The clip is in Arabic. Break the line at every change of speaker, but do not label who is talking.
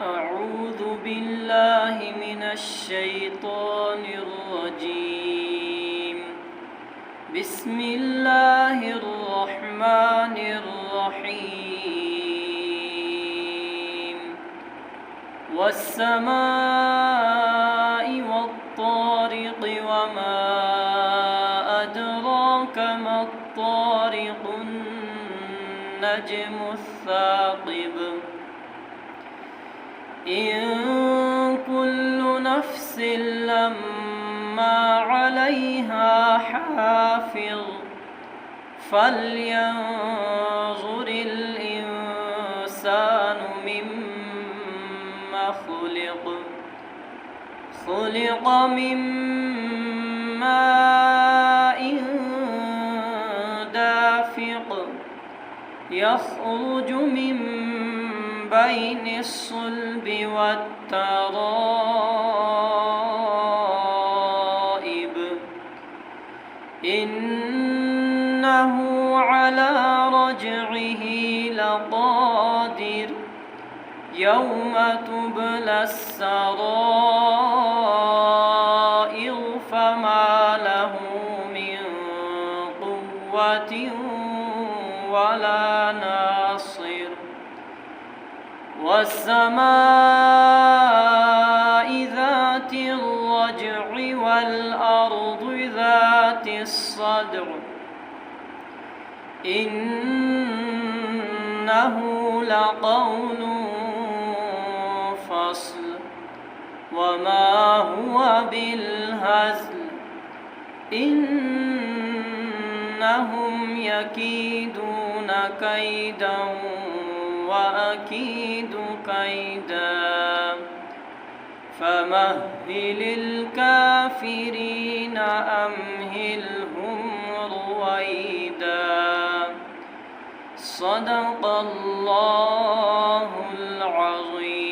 أعوذ بالله من الشيطان الرجيم. بسم الله الرحمن الرحيم. والسماء والطارق وما أدراك ما الطارق النجم الثاقب. إن كل نفس لما عليها حافظ فلينظر الإنسان مما خلق من ماء دافق يخرج من بين الصلب والترائب إنه على رجعه لقادر يوم تبلى السرائر فما له من قوة ولا ناصر. والسماء ذات الرجع والأرض ذات الصدع إنه لقول فصل وما هو بالهزل إنهم يكيدون كيدا وأكيد كيدا فمهل الكافرين أمهلهم رويدا. صدق الله العظيم.